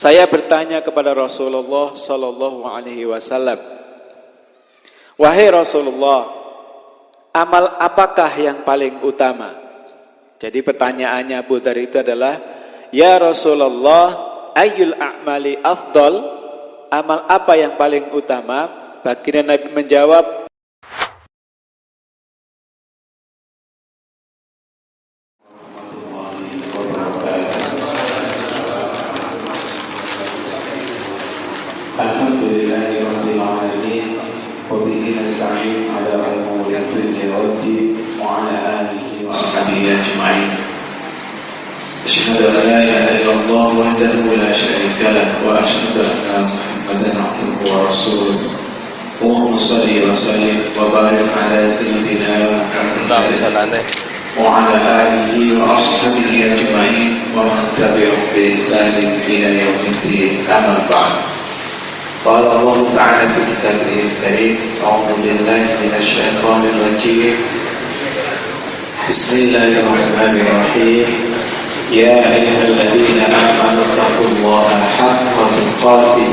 Saya bertanya kepada Rasulullah sallallahu alaihi wasallam, "Wahai Rasulullah, amal apakah yang paling utama?" Jadi pertanyaannya Abu Dzar itu adalah, "Ya Rasulullah, ayyul a'mali afdal?" Amal apa yang paling utama? Baginda Nabi menjawab, Alhamdulillahi rabbil alamin wa bihi nasta'in ala umuri dunya waddin wa ala alihi wa sahbihi ajma'in. Asyhadu an la ilaha illallah wahdahu la syarika lahu wa asyhadu anna Muhammadan abduhu wa rasuluh. Allahumma shalli wa sallim wa barik ala sayyidina Muhammad wa ala alihi wa ashabihi ajma'in wa man tabi'ahum bi ihsanin ila yaumiddin. Amma ba'd. قال الله تعالى في كتابه الكريم أعوذ بالله من الشيطان الرجيم بسم الله الرحمن الرحيم يا أيها الذين آمنوا اتقوا الله حق تقاته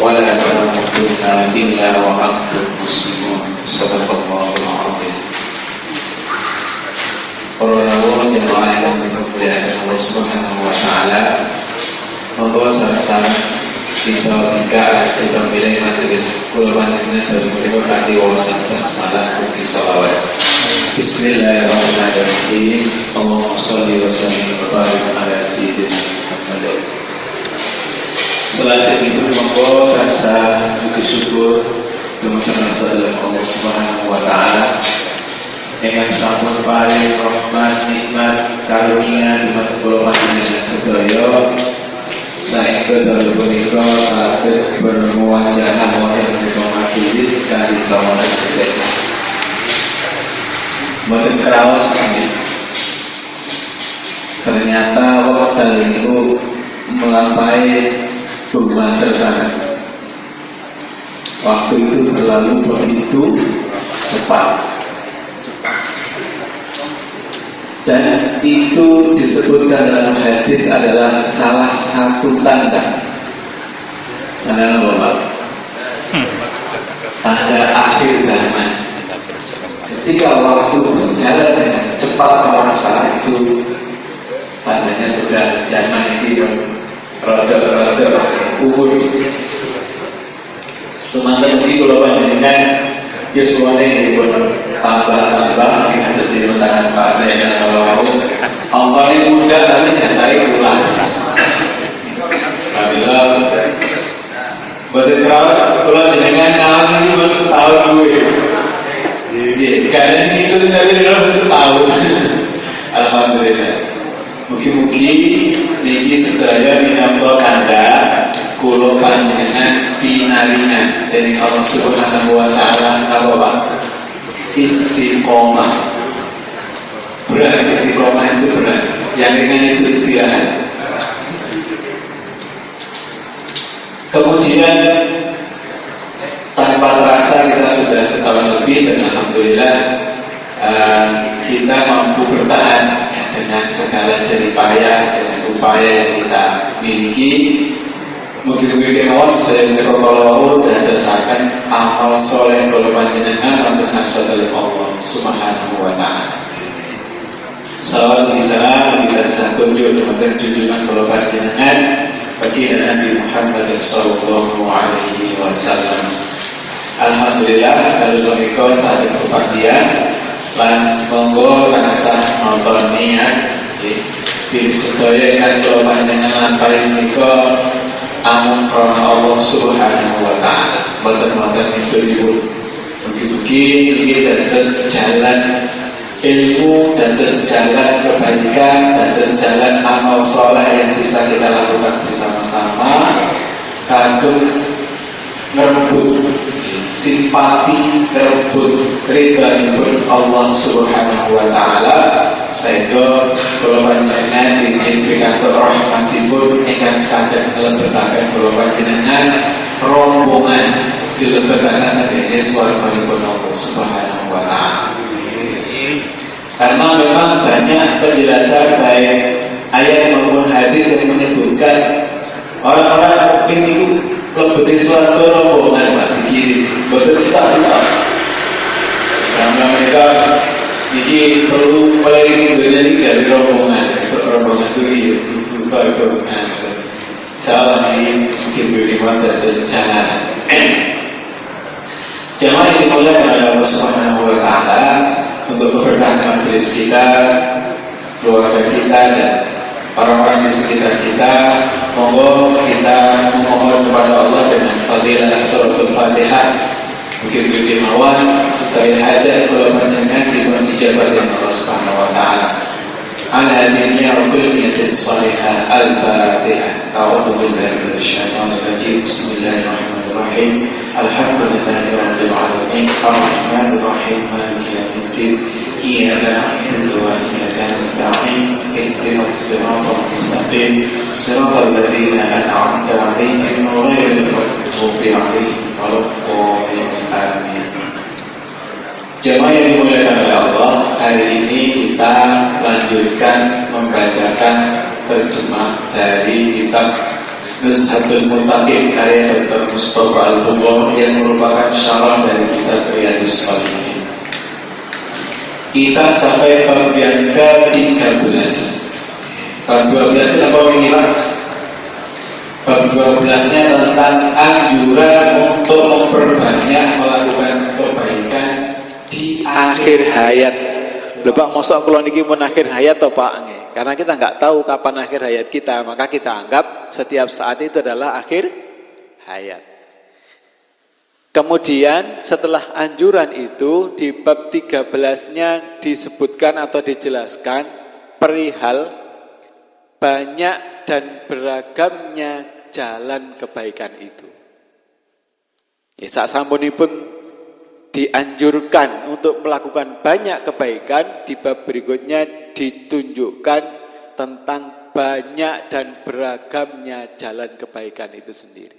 ولا تموتن إلا وأنتم مسلمون صدق الله العظيم. Para rawuh jemaah yang dimuliakan Allah Subhanahu wa taala, monggo sareng-sareng kita pilih majelis kula panjenengan dari menika kanthi wawasan basmalah ugi shalawat. Bismillahirrahmanirrahim. Allahumma shalli wa sallim wa barik ala sayyidina Muhammad. Selanjutnya monggo tansah puji syukur dumateng Allah Subhanahu wa taala ingkang sampun paring rahmat nikmat karunia dumateng kula panjenengan sedaya. Saengga dalu punika saged bermuajahan wonten ing majelis kanthi tawanan kesehatan. Mboten kraos ternyata wekdal niku melampaui dumateng sangat. Waktu itu berlalu begitu cepat. Dan itu disebutkan dalam hadis adalah salah satu tanda Bapak, tanda akhir zaman. Ketika waktu berjalan dengan cepat terasa itu tandanya sudah zaman ini rada-rada umur. Semangat ini kalau panjenengan Yuswane dipun tambah-tambah dengan hasil tangan Pak saya dan kalau Allah ini mudah tapi jantai pulang. Alhamdulillah. Betul keras, kalau dengan kaos ini baru setahun gue. Karena itu tapi baru setahun. Alhamdulillah. Mugi-mugi niki sedaya minangka tanda kula panjenengan pinaringan dari Allah Subhanahu wa taala kawula istiqomah. Berat istiqomah itu berat. Yang ringan itu istirahat. Kemudian tanpa terasa kita sudah setahun lebih dan alhamdulillah kita mampu bertahan dengan segala jerih payah dengan upaya yang kita miliki. Mugi-mugi kemawon sedaya kawula dan desakan amal soleh kula panjenengan untuk hasil Allah Subhanahu wa taala. Salawat dan salam kita sanjunjung dumateng junjungan kula panjenengan baginda Nabi Muhammad sallallahu alaihi wasallam. Alhamdulillah dalu menika saged kepastian lan monggo tansah nonton niat pilih sedaya kan kula panjenengan lampahi menika amun karena Allah Subhanahu wa taala. Boten-boten itu mugi-mugi iki dados jalan ilmu, dados jalan kebaikan, dados jalan amal saleh yang bisa kita lakukan bersama-sama kagem ngerebut simpati, ngerebut ridhanipun Allah Subhanahu wa taala. Sehingga kula panjenengan indikator rahmatipun ingkang saged nglebetaken kula panjenengan rombongan dilebetaken dene swarganipun Allah Subhanahu wa taala. Karena memang banyak penjelasan baik ayat maupun hadis yang menyebutkan orang lebeti swarga rombongan Pak dikirim boten tak. Karena mereka ini perlu melayani dunia ini dari rombongan itu iya swarga. Insyaallah ini mungkin beriman atas cara. Jamaah yang dimuliakan oleh Allah Subhanahu wa taala, untuk keberkahan majelis kita, keluarga kita dan orang-orang di sekitar kita, monggo kita memohon kepada Allah dengan fadilah suratul Fatihah. Mungkin mawon supaya hajat kula panjenengan dipun dijabah dening Allah Subhanahu wa taala. Ala dunya wa kulli niyatin salihah. Al-Fatihah. A'udzu billahi minasyaitonir rajim. Bismillahirrahmanirrahim. Alhamdulillahi rabbil alamin. Ar-Rahmanir Rahim. Maliki yaumiddin. Iyyaka na'budu wa iyyaka nasta'in. Ihdinas siratal mustaqim. Siratal ladzina an'amta 'alaihim ghairil maghdubi 'alaihim waladdallin. Amin. Jemaah yang dimuliakan oleh Allah, hari ini kita lanjutkan membacakan terjemah dari kitab Nuzhatul Muttaqin karya Dr. Mustafa Al-Bukhari yang merupakan syarah dari kitab Riyadhus Shalihin. Kita sampai bab yang ke-13. Bab 12 itu apa mengira? Bab 12-nya tentang anjuran untuk memperbanyak melakukan kebaikan di akhir hayat. Lho Pak, mosok kula niki mun akhir hayat to Pak? Nggih. Karena kita nggak tahu kapan akhir hayat kita, maka kita anggap setiap saat itu adalah akhir hayat. Kemudian setelah anjuran itu di bab 13-nya disebutkan atau dijelaskan perihal banyak dan beragamnya jalan kebaikan itu. Ya, sak sampunipun dianjurkan untuk melakukan banyak kebaikan, di bab berikutnya ditunjukkan tentang banyak dan beragamnya jalan kebaikan itu sendiri.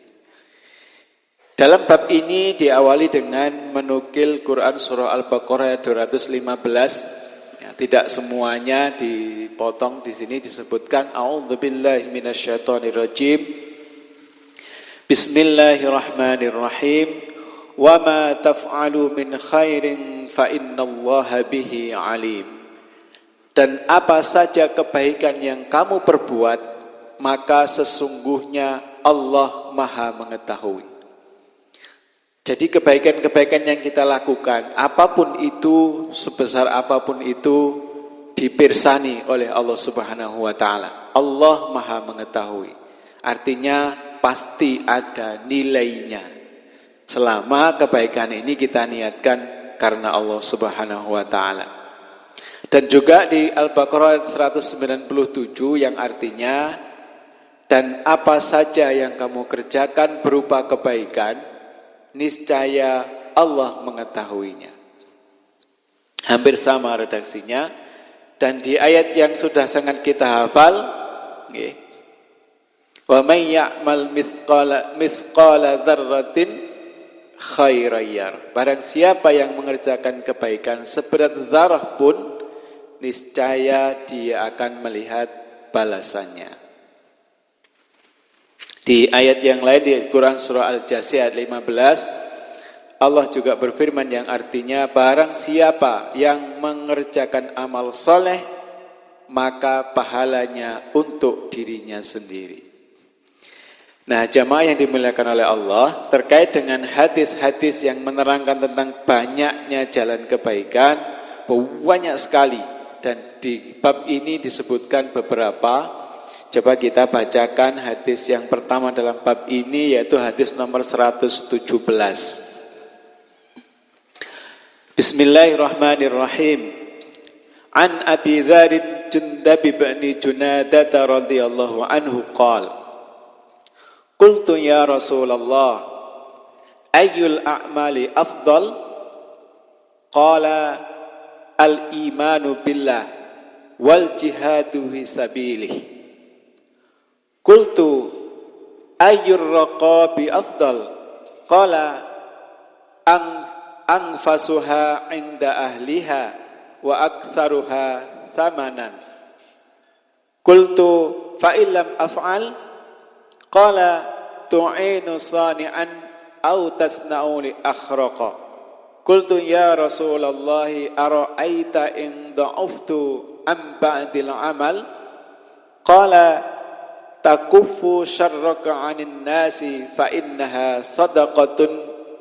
Dalam bab ini diawali dengan menukil Quran surah Al-Baqarah ayat 215. Ya, tidak semuanya dipotong, di sini disebutkan A'udzubillahi minasyaitonirrajim. Bismillahirrahmanirrahim. Wa ma taf'alu min khairin fa innallaha bihi alim. Dan apa saja kebaikan yang kamu perbuat, maka sesungguhnya Allah Maha mengetahui. Jadi kebaikan-kebaikan yang kita lakukan, apapun itu, sebesar apapun itu, dipirsani oleh Allah Subhanahu wa taala. Allah Maha mengetahui. Artinya pasti ada nilainya. Selama kebaikan ini kita niatkan karena Allah Subhanahu wa taala. Dan juga di Al-Baqarah 197 yang artinya, dan apa saja yang kamu kerjakan berupa kebaikan, niscaya Allah mengetahuinya. Hampir sama redaksinya. Dan di ayat yang sudah sangat kita hafal, nggih. Wa may ya'mal mithqala dzarratin khairayyar. Barang siapa yang mengerjakan kebaikan seberat zarah pun, niscaya dia akan melihat balasannya. Di ayat yang lain di Quran surah Al-Jasiyah ayat 15, Allah juga berfirman yang artinya, barang siapa yang mengerjakan amal soleh, maka pahalanya untuk dirinya sendiri. Nah, jamaah yang dimuliakan oleh Allah, terkait dengan hadis-hadis yang menerangkan tentang banyaknya jalan kebaikan, banyak sekali. Dan di bab ini disebutkan beberapa. Coba kita bacakan hadis yang pertama dalam bab ini, yaitu hadis nomor 117. Bismillahirrahmanirrahim. An Abi Dzar Jundab bin Junadah radhiyallahu anhu qala, qultu ya Rasulullah, ayyul a'mali afdal? Qala al-imanu billah wal jihadu fi sabilih. Qultu ayyur raqabi afdal? Qala anfasuha 'inda ahliha wa aktsaruha thamanan. Qultu fa illam af'al? Qala tu'inu sani'an au tasna'u li akhraqa. Qultu ya Rasulullah ara'aita in da'uftu am ba'dil amal? Qala takuffu syarraka 'anil nasi fa innaha sadaqatun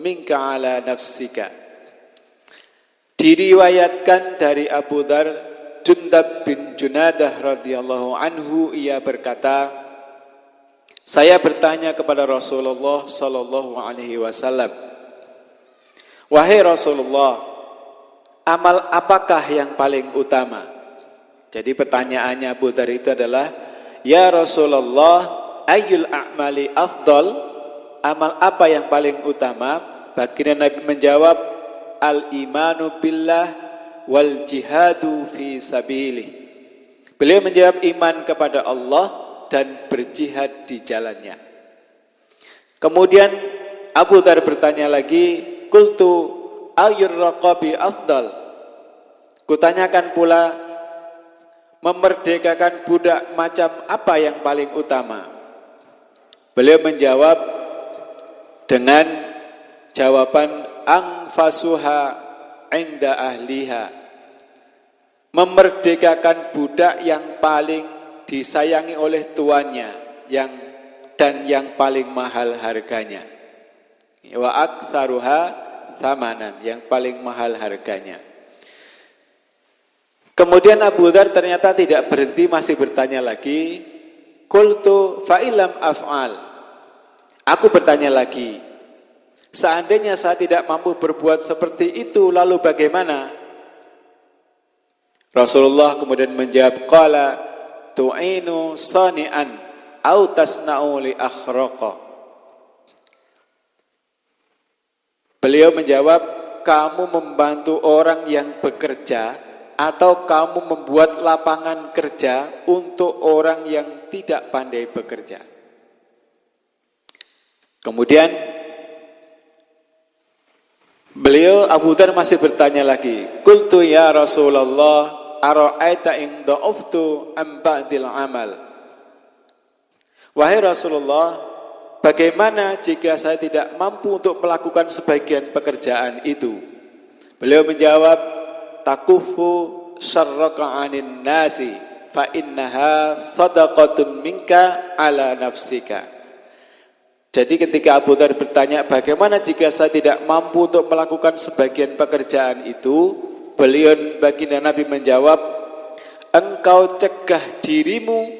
minka 'ala nafsika. Diriwayatkan dari Abu Dzar Jundab bin Junadah radhiyallahu anhu, ia berkata, saya bertanya kepada Rasulullah sallallahu alaihi wasallam, wahai Rasulullah, amal apakah yang paling utama? Jadi pertanyaannya Abu Dzar itu adalah, ya Rasulullah, ayyul a'mali afdal? Amal apa yang paling utama? Baginda Nabi menjawab, al-imanu billah wal jihadu fi sabilih. Beliau menjawab iman kepada Allah dan berjihad di jalannya. Kemudian Abu Dzar bertanya lagi, qultu ayyur raqabi afdal? Kutanyakan pula, memerdekakan budak macam apa yang paling utama? Beliau menjawab dengan jawaban anfasuha inda ahliha. Memerdekakan budak yang paling disayangi oleh tuannya, dan yang paling mahal harganya. Wa aktsaruha tsamanan, yang paling mahal harganya. Kemudian Abu Dzar ternyata tidak berhenti, masih bertanya lagi. Qultu fa illam af'al. Aku bertanya lagi, seandainya saya tidak mampu berbuat seperti itu, lalu bagaimana? Rasulullah kemudian menjawab, qala tu'inu sani'an au tasna'u li akhraqa. Beliau menjawab, kamu membantu orang yang bekerja atau kamu membuat lapangan kerja untuk orang yang tidak pandai bekerja. Kemudian beliau Abu Dzar masih bertanya lagi, qultu ya Rasulullah ara'aita in da'uftu am ba'dil amal? Wahai Rasulullah, bagaimana jika saya tidak mampu untuk melakukan sebagian pekerjaan itu? Beliau menjawab, takufu syarraka 'anin nasi fa innaha sadaqatun minka 'ala nafsika. Jadi ketika Abu Dzar bertanya, bagaimana jika saya tidak mampu untuk melakukan sebagian pekerjaan itu? Beliau baginda Nabi menjawab, engkau cegah dirimu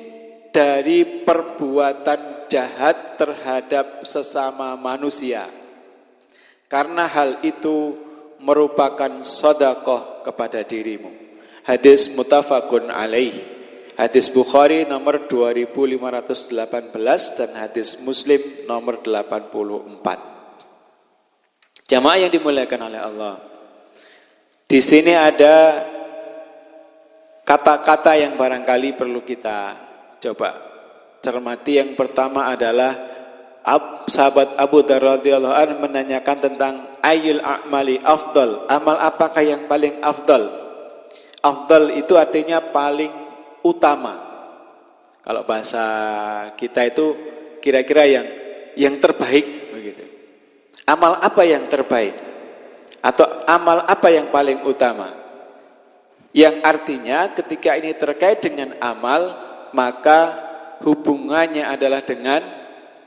dari perbuatan jahat terhadap sesama manusia, karena hal itu merupakan sedekah kepada dirimu. Hadis muttafaqun alaih. Hadis Bukhari nomor 2518 dan hadis Muslim nomor 84. Jamaah yang dimuliakan oleh Allah, di sini ada kata-kata yang barangkali perlu kita coba cermati. Yang pertama adalah sahabat Abu Dzar radhiyallahu anhu menanyakan tentang ayyul a'mali afdal, amal apakah yang paling afdal? Afdal itu artinya paling utama. Kalau bahasa kita itu kira-kira yang terbaik begitu. Amal apa yang terbaik? Atau amal apa yang paling utama? Yang artinya ketika ini terkait dengan amal, maka hubungannya adalah dengan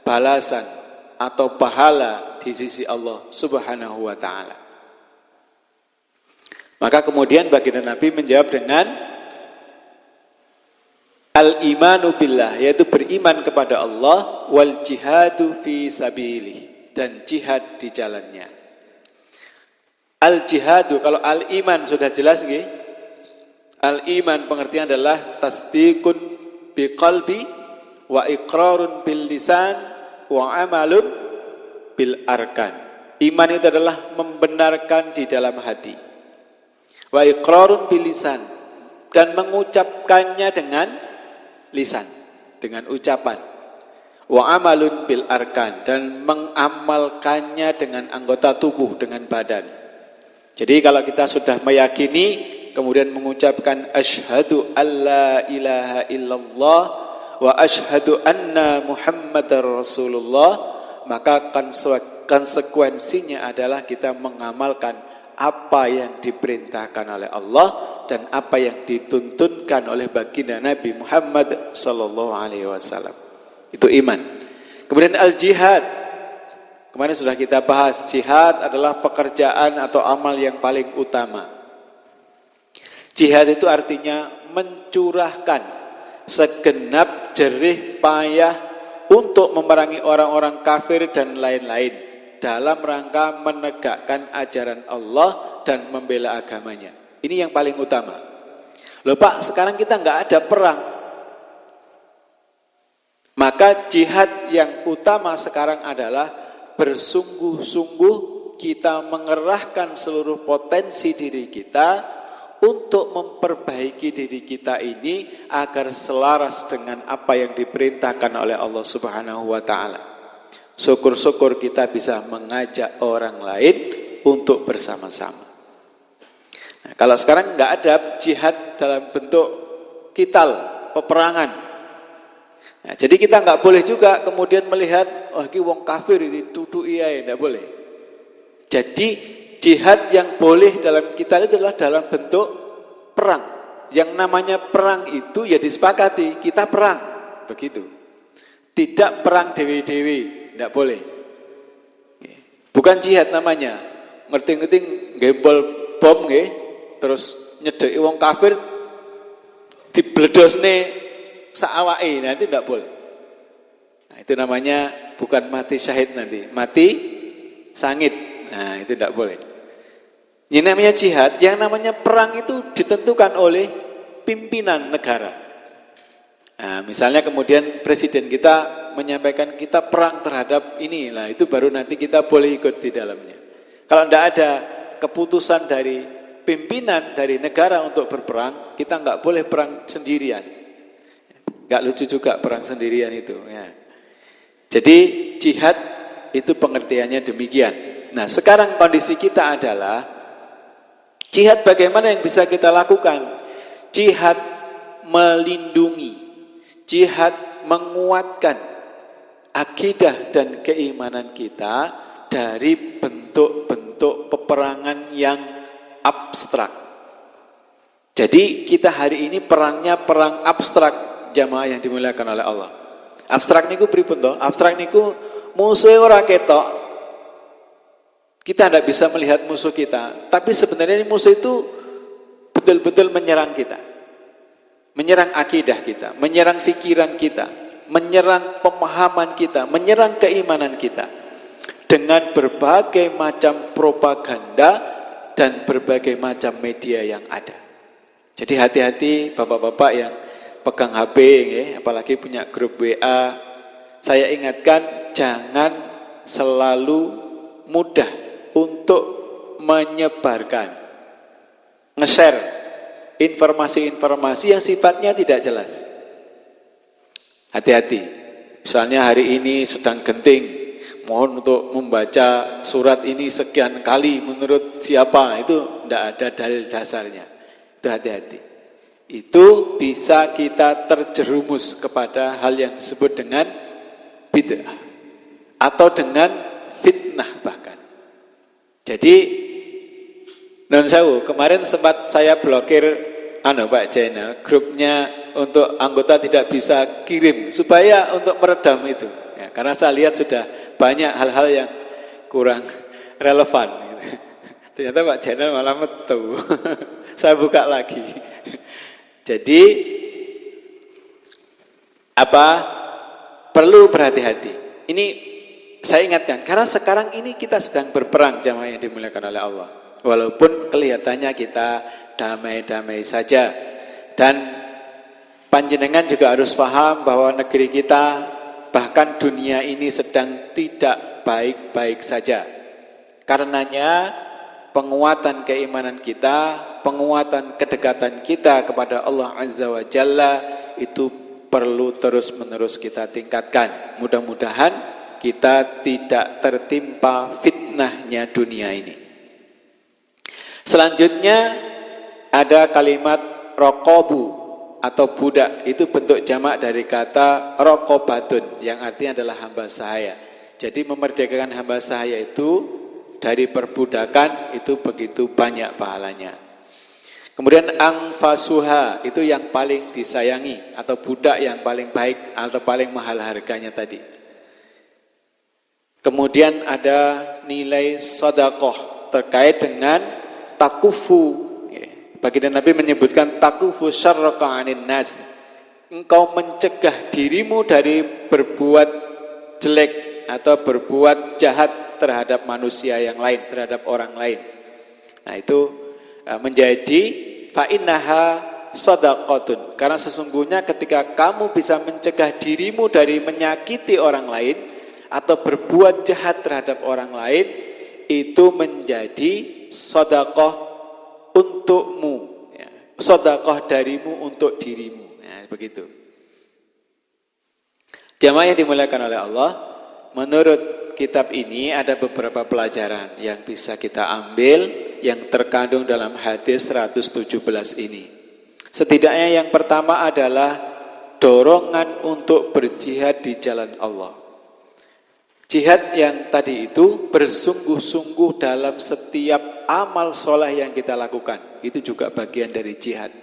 balasan atau pahala di sisi Allah Subhanahu wa ta'ala. Maka kemudian baginda Nabi menjawab dengan al-imanu billah, yaitu beriman kepada Allah, wal jihadu fi sabilih, dan jihad di jalannya. Al-jihadu, kalau al-iman sudah jelas nggih? Al-iman pengertian adalah tasdiqun biqalbi wa iqrarun bil lisan wa amalun bil arkan. Iman itu adalah membenarkan di dalam hati. Wa iqrarun bil lisan, dan mengucapkannya dengan lisan, dengan ucapan. Wa amalun bil arkan, dan mengamalkannya dengan anggota tubuh, dengan badan. Jadi kalau kita sudah meyakini, kemudian mengucapkan asyhadu alla ilaha illallah wa asyhadu anna Muhammadar Rasulullah, maka konsekuensinya adalah kita mengamalkan apa yang diperintahkan oleh Allah dan apa yang dituntunkan oleh baginda Nabi Muhammad sallallahu alaihi wasallam. Itu iman. Kemudian al-jihad. Kemarin sudah kita bahas, jihad adalah pekerjaan atau amal yang paling utama. Jihad itu artinya mencurahkan segenap jerih payah untuk memerangi orang-orang kafir dan lain-lain dalam rangka menegakkan ajaran Allah dan membela agamanya. Ini yang paling utama. Loh Pak, sekarang kita nggak ada perang. Maka jihad yang utama sekarang adalah bersungguh-sungguh kita mengerahkan seluruh potensi diri kita untuk memperbaiki diri kita ini agar selaras dengan apa yang diperintahkan oleh Allah Subhanahu wa taala. Syukur-syukur kita bisa mengajak orang lain untuk bersama-sama. Nah, kalau sekarang nggak ada jihad dalam bentuk kital, peperangan. Nah, jadi kita nggak boleh juga kemudian melihat, oh ini wong kafir ini tutu iya, nggak boleh. Jadi jihad yang boleh dalam kita itu adalah dalam bentuk perang. Yang namanya perang itu ya disepakati, kita perang, begitu. Tidak perang dewi-dewi, nggak boleh. Bukan jihad namanya, ngerti-ngerti gembol bom, terus nyedeki wong kafir, dibledosne saawake, nanti tidak boleh. Nah, itu namanya bukan mati syahid nanti, mati sangit. Nah, itu tidak boleh. Ini namanya jihad. Yang namanya perang itu ditentukan oleh pimpinan negara. Nah, misalnya kemudian presiden kita menyampaikan kita perang terhadap ini, lah itu baru nanti kita boleh ikut di dalamnya. Kalau tidak ada keputusan dari pimpinan dari negara untuk berperang, kita nggak boleh perang sendirian. Gak lucu juga perang sendirian itu ya. Jadi jihad itu pengertiannya demikian. Nah sekarang kondisi kita adalah jihad bagaimana yang bisa kita lakukan? Jihad melindungi, jihad menguatkan akidah dan keimanan kita dari bentuk-bentuk peperangan yang abstrak. Jadi kita hari ini perangnya perang abstrak. Jamaah yang dimuliakan oleh Allah. Abstrak niku pripun toh? Abstrak niku musuhe ora ketok. Kita tidak bisa melihat musuh kita, tapi sebenarnya musuh itu betul-betul menyerang kita. Menyerang akidah kita, menyerang pikiran kita, menyerang pemahaman kita, menyerang keimanan kita dengan berbagai macam propaganda dan berbagai macam media yang ada. Jadi hati-hati bapak-bapak yang pegang HP, apalagi punya grup WA, saya ingatkan jangan selalu mudah untuk menyebarkan, nge-share informasi-informasi yang sifatnya tidak jelas. Hati-hati. Misalnya hari ini sedang genting, mohon untuk membaca surat ini sekian kali menurut siapa, itu tidak ada dalil dasarnya. Itu hati-hati. Itu bisa kita terjerumus kepada hal yang disebut dengan bid'ah atau dengan fitnah bahkan. Jadi non sewu, kemarin sempat saya blokir Pak channel grupnya untuk anggota tidak bisa kirim supaya untuk meredam itu. Ya, karena saya lihat sudah banyak hal-hal yang kurang relevan. Gitu. Ternyata Pak channel malah metu. Saya buka lagi. Jadi perlu berhati-hati. Ini saya ingatkan karena sekarang ini kita sedang berperang jamaah yang dimuliakan oleh Allah. Walaupun kelihatannya kita damai-damai saja, dan panjenengan juga harus paham bahwa negeri kita bahkan dunia ini sedang tidak baik-baik saja. Karenanya penguatan keimanan kita, penguatan kedekatan kita kepada Allah Azza wa Jalla itu perlu terus-menerus kita tingkatkan. Mudah-mudahan kita tidak tertimpa fitnahnya dunia ini. Selanjutnya ada kalimat raqabu. atau budak itu bentuk jamak dari kata raqabatun yang artinya adalah hamba sahaya. Jadi memerdekakan hamba sahaya itu dari perbudakan itu begitu banyak pahalanya. Kemudian angfasuha itu yang paling disayangi atau budak yang paling baik atau paling mahal harganya tadi. Kemudian ada nilai sedekah terkait dengan takufu. Baginda Nabi menyebutkan takufu syarraka 'anin nas. Engkau mencegah dirimu dari berbuat jelek atau berbuat jahat terhadap manusia yang lain, terhadap orang lain. Nah, itu menjadi fa innaha shadaqatun. Karena sesungguhnya ketika kamu bisa mencegah dirimu dari menyakiti orang lain atau berbuat jahat terhadap orang lain, itu menjadi sedekah untukmu, ya. Sedekah darimu untuk dirimu, ya, begitu. Jamaah yang dimuliakan oleh Allah, menurut kitab ini ada beberapa pelajaran yang bisa kita ambil yang terkandung dalam hadis 117 ini. Setidaknya yang pertama adalah dorongan untuk berjihad di jalan Allah. Jihad yang tadi itu bersungguh-sungguh dalam setiap amal soleh yang kita lakukan. Itu juga bagian dari jihad.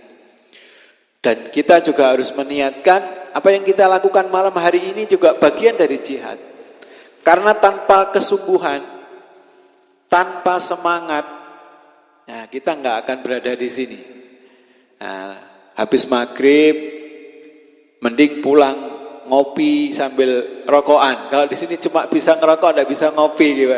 Dan kita juga harus meniatkan apa yang kita lakukan malam hari ini juga bagian dari jihad. Karena tanpa kesungguhan, tanpa semangat, nah, kita nggak akan berada di sini. Nah, habis maghrib, mending pulang ngopi sambil rokokan. Kalau di sini cuma bisa ngerokok, nggak bisa ngopi, gitu.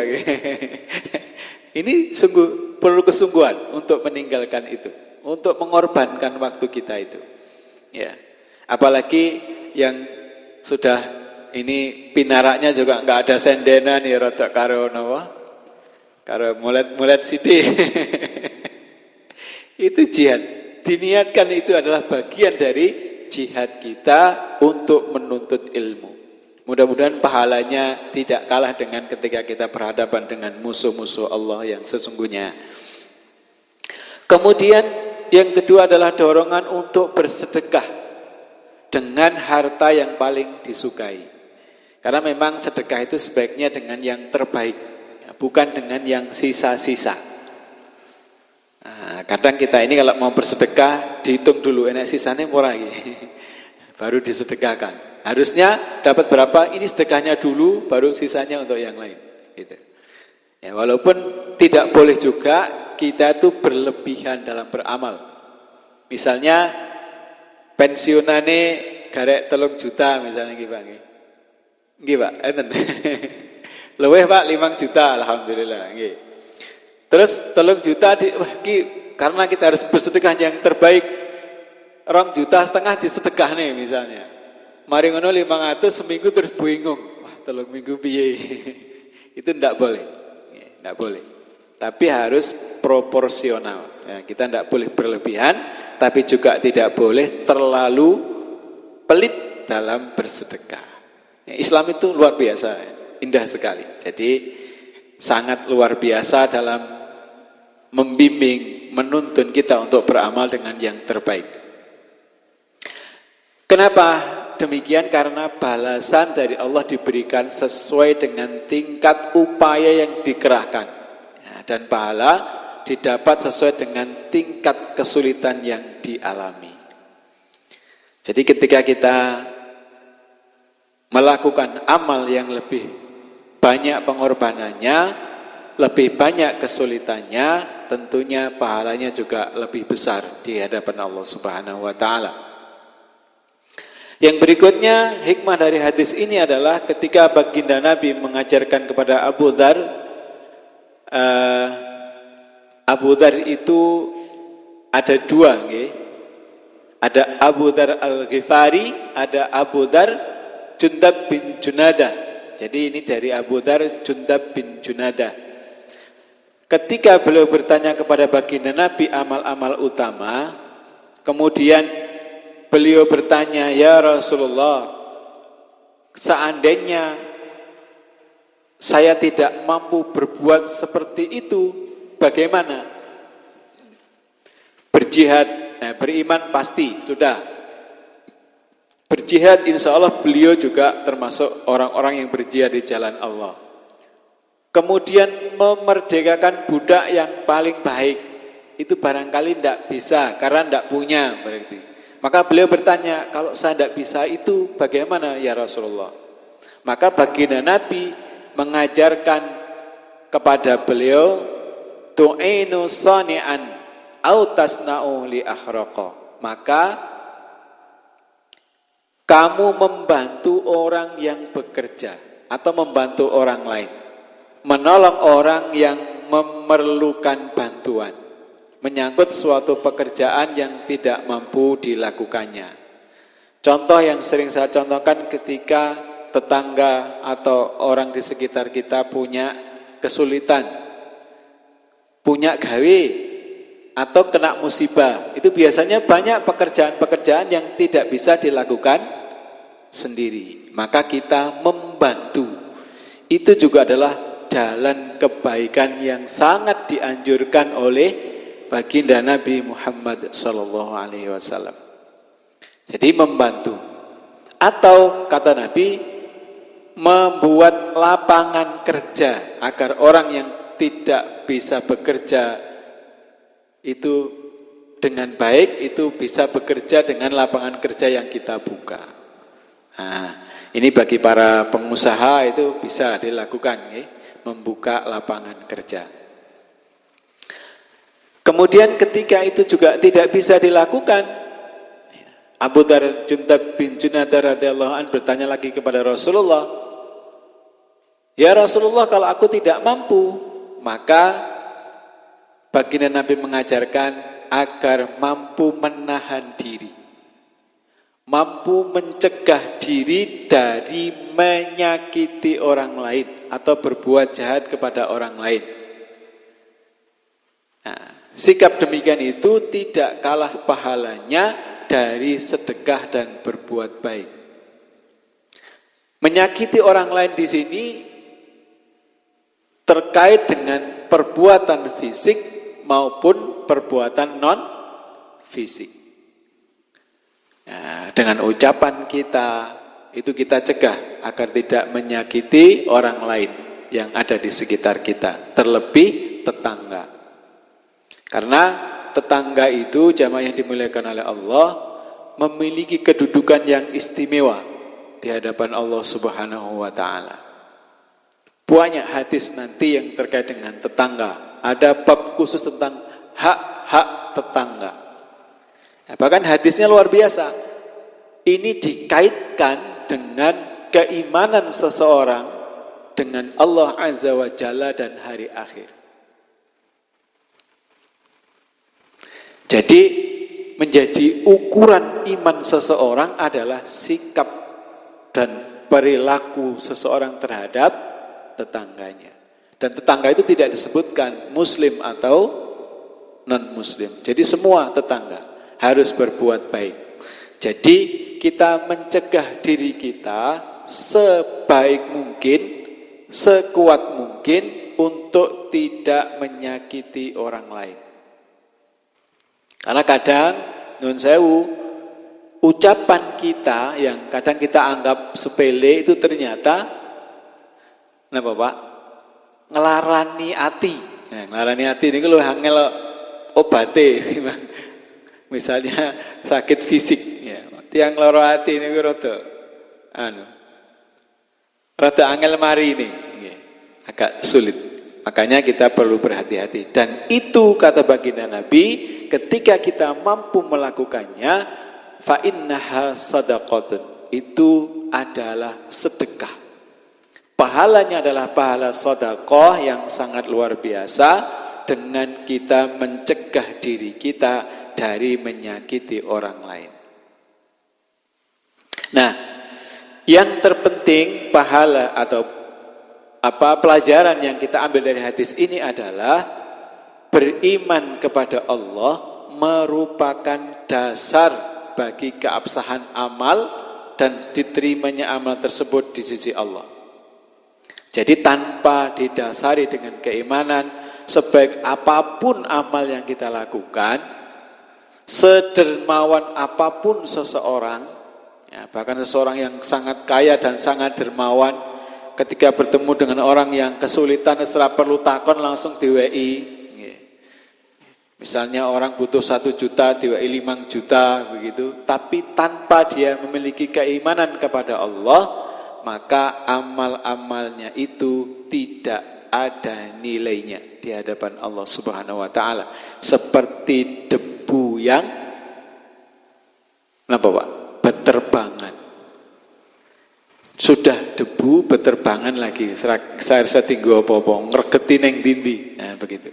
Ini sungguh perlu kesungguhan untuk meninggalkan itu, untuk mengorbankan waktu kita itu. Ya, apalagi yang sudah ini pinaraknya juga nggak ada sendenan ya rada karo napa? Karo mulet-mulet sithik. Itu jihad. Diniatkan itu adalah bagian dari jihad kita untuk menuntut ilmu. Mudah-mudahan pahalanya tidak kalah dengan ketika kita berhadapan dengan musuh-musuh Allah yang sesungguhnya. Kemudian yang kedua adalah dorongan untuk bersedekah dengan harta yang paling disukai. Karena memang sedekah itu sebaiknya dengan yang terbaik, bukan dengan yang sisa-sisa. Nah, kadang kita ini kalau mau bersedekah dihitung dulu enak sisanya murah baru disedekahkan. Harusnya dapat berapa, ini sedekahnya dulu baru sisanya untuk yang lain gitu. Ya, walaupun tidak boleh juga kita itu berlebihan dalam beramal. Misalnya pensiunane garek 3 juta misalnya gitu Pak. Nggih Pak, enten. Luwih Pak 5 juta alhamdulillah nggih. Terus 3 juta karena kita harus bersedekah yang terbaik. 2,5 juta disedekahne misalnya. Mari ngono 500 seminggu terus bingung. Wah, 3 minggu piye? Itu enggak boleh. Enggak boleh. Tapi harus proporsional. Ya, kita enggak boleh berlebihan, tapi juga tidak boleh terlalu pelit dalam bersedekah. Ya, Islam itu luar biasa, indah sekali. Jadi sangat luar biasa dalam membimbing, menuntun kita untuk beramal dengan yang terbaik. Kenapa demikian? Karena balasan dari Allah diberikan sesuai dengan tingkat upaya yang dikerahkan, ya, dan pahala didapat sesuai dengan tingkat kesulitan yang dialami. Jadi ketika kita melakukan amal yang lebih banyak pengorbanannya, lebih banyak kesulitannya, tentunya pahalanya juga lebih besar di hadapan Allah Subhanahu wa taala. Yang berikutnya, hikmah dari hadis ini adalah ketika baginda Nabi mengajarkan kepada Abu Dzar, Abu Dzar itu ada 2, nggih. Ada Abu Dzar Al-Ghifari, ada Abu Dzar Jundab bin Junadah. Jadi ini dari Abu Dzar Jundab bin Junadah. Ketika beliau bertanya kepada baginda Nabi amal-amal utama, kemudian beliau bertanya, "Ya Rasulullah, seandainya saya tidak mampu berbuat seperti itu, bagaimana?" Berjihad, nah, beriman pasti sudah. berjihad, insya Allah beliau juga termasuk orang-orang yang berjihad di jalan Allah. Kemudian memerdekakan budak yang paling baik, itu barangkali tidak bisa karena tidak punya berarti. Maka beliau bertanya, kalau saya tidak bisa itu bagaimana ya Rasulullah? Maka baginda Nabi mengajarkan kepada beliau, tu'inu sani'an au tasna'u li akhraqa. Maka kamu membantu orang yang bekerja atau membantu orang lain, menolong orang yang memerlukan bantuan, menyangkut suatu pekerjaan yang tidak mampu dilakukannya. Contoh yang sering saya contohkan ketika tetangga atau orang di sekitar kita punya kesulitan, punya gawe atau kena musibah, itu biasanya banyak pekerjaan-pekerjaan yang tidak bisa dilakukan sendiri. Maka kita membantu. Itu juga adalah jalan kebaikan yang sangat dianjurkan oleh baginda Nabi Muhammad sallallahu alaihi wasallam. Jadi membantu. Atau kata Nabi, membuat lapangan kerja agar orang yang tidak bisa bekerja itu dengan baik, itu bisa bekerja dengan lapangan kerja yang kita buka. Nah, ini bagi para pengusaha itu bisa dilakukan, membuka lapangan kerja. Kemudian ketika itu juga tidak bisa dilakukan, Abu Dzar Jundab bin Junadah radhiyallahu anhu bertanya lagi kepada Rasulullah, ya Rasulullah, kalau aku tidak mampu, maka baginda Nabi mengajarkan agar mampu menahan diri, mampu mencegah diri dari menyakiti orang lain atau berbuat jahat kepada orang lain. Nah, sikap demikian itu tidak kalah pahalanya dari sedekah dan berbuat baik. Menyakiti orang lain di sini terkait dengan perbuatan fisik maupun perbuatan non fisik. Nah, dengan ucapan kita itu kita cegah agar tidak menyakiti orang lain yang ada di sekitar kita, terlebih tetangga. Karena tetangga itu jamaah yang dimuliakan oleh Allah memiliki kedudukan yang istimewa di hadapan Allah Subhanahu wa taala. Banyak hadis nanti yang terkait dengan tetangga. Ada bab khusus tentang hak-hak tetangga. Nah, bahkan hadisnya luar biasa. Ini dikaitkan dengan keimanan seseorang dengan Allah Azza wa Jalla dan hari akhir. Jadi menjadi ukuran iman seseorang adalah sikap dan perilaku seseorang terhadap tetangganya. Dan tetangga itu tidak disebutkan muslim atau non-muslim. Jadi semua tetangga harus berbuat baik. Jadi kita mencegah diri kita sebaik mungkin, sekuat mungkin untuk tidak menyakiti orang lain. Karena kadang, nyuwun sewu, ucapan kita yang kadang kita anggap sepele itu ternyata, kenapa Pak? Ngelarani hati. Nah, ngelarani hati ini kalau angel obate, misalnya sakit fisik, ya. Tiang loro hati ini rada, rada angel mari ini, ya. Agak sulit. Makanya kita perlu berhati-hati. Dan itu kata baginda Nabi, ketika kita mampu melakukannya, fa innaha shadaqatun, itu adalah sedekah. Pahalanya adalah pahala sedekah yang sangat luar biasa dengan kita mencegah diri kita dari menyakiti orang lain. Nah, yang terpenting pahala atau pelajaran yang kita ambil dari hadis ini adalah beriman kepada Allah merupakan dasar bagi keabsahan amal dan diterimanya amal tersebut di sisi Allah. Jadi tanpa didasari dengan keimanan, sebaik apapun amal yang kita lakukan, sedermawan apapun seseorang, Ya, bahkan seseorang yang sangat kaya dan sangat dermawan, ketika bertemu dengan orang yang kesulitan, setelah perlu takon langsung diwei. Misalnya orang butuh 1 juta, diwei 5 juta, begitu. Tapi tanpa dia memiliki keimanan kepada Allah, maka amal-amalnya itu tidak ada nilainya di hadapan Allah Subhanahu wa taala. Seperti debu yang kenapa Pak? Beterbangan. Sudah debu beterbangan lagi. Saya tinggu apa-apa, ngregeti ning dindi. Nah, begitu.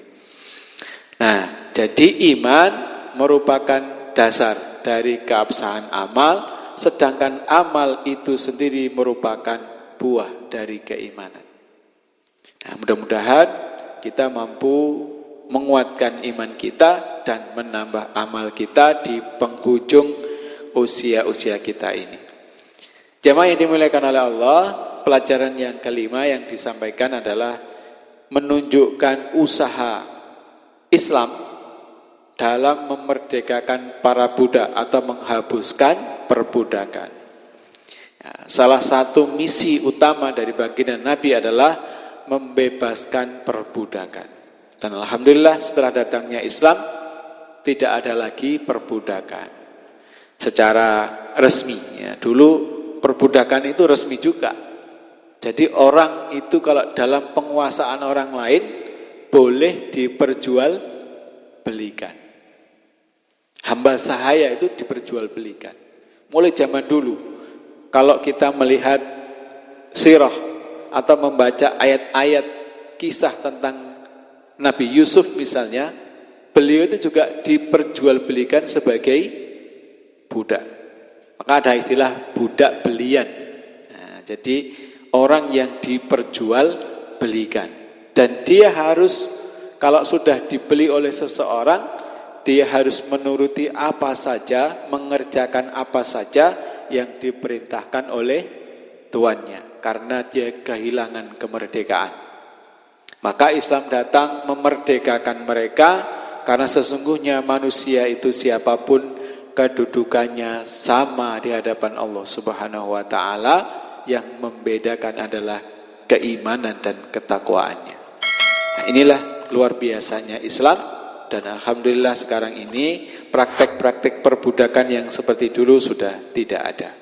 Nah, jadi iman merupakan dasar dari keabsahan amal, sedangkan amal itu sendiri merupakan buah dari keimanan. Nah, mudah-mudahan kita mampu menguatkan iman kita dan menambah amal kita di penghujung usia-usia kita ini. Jamaah yang dimuliakan oleh Allah, pelajaran yang kelima yang disampaikan adalah menunjukkan usaha Islam dalam memerdekakan para budak atau menghapuskan perbudakan. Ya, salah satu misi utama dari baginda Nabi adalah membebaskan perbudakan. Dan alhamdulillah setelah datangnya Islam tidak ada lagi perbudakan secara resmi. Ya, dulu perbudakan itu resmi juga. Jadi orang itu kalau dalam penguasaan orang lain boleh diperjualbelikan. Hamba sahaya itu diperjualbelikan. Mulai zaman dulu, kalau kita melihat sirah atau membaca ayat-ayat kisah tentang Nabi Yusuf misalnya, beliau itu juga diperjualbelikan sebagai budak. Maka ada istilah budak belian. Nah, jadi orang yang diperjualbelikan. Dan dia harus, kalau sudah dibeli oleh seseorang, dia harus menuruti apa saja, mengerjakan apa saja yang diperintahkan oleh tuannya. Karena dia kehilangan kemerdekaan. Maka Islam datang memerdekakan mereka, karena sesungguhnya manusia itu siapapun kedudukannya sama di hadapan Allah Subhanahu wa taala, yang membedakan adalah keimanan dan ketakwaannya. Nah, inilah luar biasanya Islam, dan alhamdulillah sekarang ini praktek-praktek perbudakan yang seperti dulu sudah tidak ada.